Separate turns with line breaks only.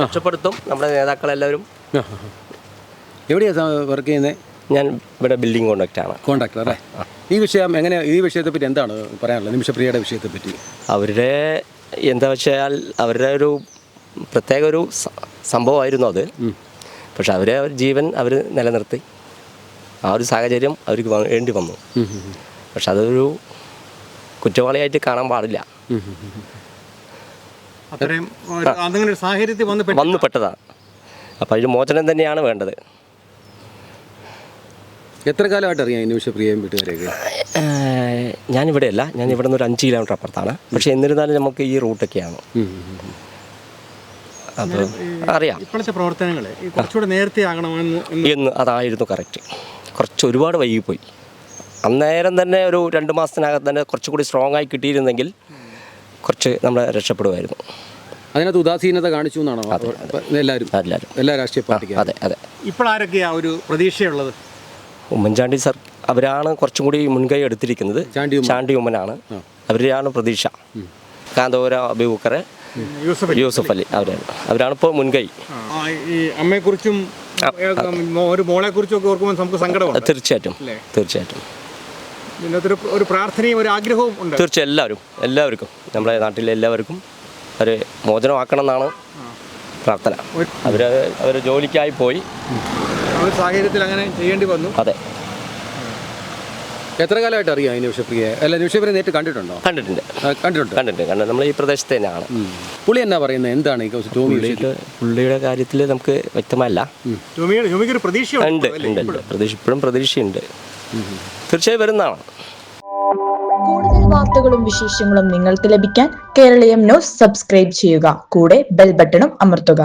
രക്ഷപ്പെടുത്തും നമ്മുടെ നേതാക്കളെല്ലാവരും.
എവിടെയാണ് വർക്ക് ചെയ്യുന്നത്?
ഞാൻ ഇവിടെ ബിൽഡിംഗ്
കോൺട്രാക്ടർ അല്ലേ? ഈ വിഷയത്തെപ്പറ്റി എന്താണ് പറയാനുള്ളത്? നിമിഷപ്രിയയുടെ വിഷയത്തെപ്പറ്റി
അവരുടെ എന്താ വെച്ചാൽ അവരുടെ ഒരു പ്രത്യേക ഒരു സംഭവമായിരുന്നു അത്. പക്ഷെ അവരെ ജീവൻ അവർ നിലനിർത്തി. ആ ഒരു സാഹചര്യം അവർക്ക് വേണ്ടി വന്നു. പക്ഷെ അതൊരു കുറ്റവാളിയായിട്ട് കാണാൻ പാടില്ല. വന്നു പെട്ടതാണ്. അപ്പം അതിന് മോചനം തന്നെയാണ് വേണ്ടത്.
എത്ര കാലമായിട്ട് അറിയാം നിമിഷപ്രിയയും വീട്ടുകാരെയൊക്കെ?
ഞാനിവിടെ അല്ല, ഞാൻ ഇവിടെ നിന്ന് ഒരു 5 കിലോമീറ്റർ അപ്പുറത്താണ്. പക്ഷെ എന്നിരുന്നാലും നമുക്ക് ഈ റൂട്ടൊക്കെയാണ്. അപ്പോൾ അറിയാം
ഇപ്പോഴത്തെ പ്രവർത്തനങ്ങൾ കുറച്ചുകൂടെ നേരത്തെ ആകണമെന്ന്
അതായിരുന്നു കറക്റ്റ്. ഒരുപാട് വൈകിപ്പോയി. അന്നേരം തന്നെ ഒരു 2 മാസത്തിനകത്ത് തന്നെ കുറച്ചുകൂടി സ്ട്രോങ് ആയി കിട്ടിയിരുന്നെങ്കിൽ കുറച്ച് നമ്മൾ രക്ഷപ്പെടുമായിരുന്നു.
അതിനകത്ത് ഉദാസീനത കാണിച്ചു എന്നാണോ എല്ലാവരും? എല്ലാ രാഷ്ട്രീയ പാർട്ടിക്കും?
അതെ അതെ.
ഇപ്പോഴാരൊക്കെയാണ് ഒരു പ്രതീക്ഷയുള്ളത്?
ഉമ്മൻചാണ്ടി സർ അവരാണ് കുറച്ചും കൂടി മുൻകൈ എടുത്തിരിക്കുന്നത്. ചാണ്ടി ഉമ്മനാണ്, അവരെയാണ് പ്രതീക്ഷ. കാന്തപുര അബൂബക്കർ, യൂസഫ് അലി അവരാണ് ഇപ്പോൾ മുൻകൈ.
ഈ അമ്മയെക്കുറിച്ചും ഒരു മോളെക്കുറിച്ചും ഒക്കെ ഓർക്കുമ്പോൾ നമുക്ക് സങ്കടമാണ്.
തീർച്ചയായിട്ടും.
ഒരു പ്രാർത്ഥനയും ഒരു ആഗ്രഹവും ഉണ്ട്.
തീർച്ചയായും എല്ലാവർക്കും നമ്മുടെ നാട്ടിലെ എല്ലാവർക്കും ഒരു മോചനമാക്കണം എന്നാണ് പ്രാർത്ഥന. അവർ ജോലിക്കായി പോയി,
സാഹചര്യത്തിൽ അങ്ങനെ ചെയ്യേണ്ടി വന്നു.
അതെ.
എത്ര കാലമായിട്ട് അറിയാം നിമിഷപ്രിയ? അല്ല, നിമിഷപ്രിയ നേരിട്ട് കണ്ടിട്ടുണ്ടോ?
കണ്ടിട്ടുണ്ട്. നമ്മൾ ഈ പ്രദേശത്ത് തന്നെയാണ്.
പുള്ളി എന്നാ പറയുന്നത്? എന്താണ്
പുള്ളിയുടെ കാര്യത്തിൽ നമുക്ക് വ്യക്തമല്ല. ഉണ്ട്. ഇപ്പോഴും പ്രതീക്ഷയുണ്ട്. തീർച്ചയായും വരുന്നതാണ്.
കൂടുതൽ വാർത്തകളും വിശേഷങ്ങളും നിങ്ങൾക്ക് ലഭിക്കാൻ കേരളീയം ന്യൂസ് സബ്സ്ക്രൈബ് ചെയ്യുക. കൂടെ ബെൽ ബട്ടണും അമർത്തുക.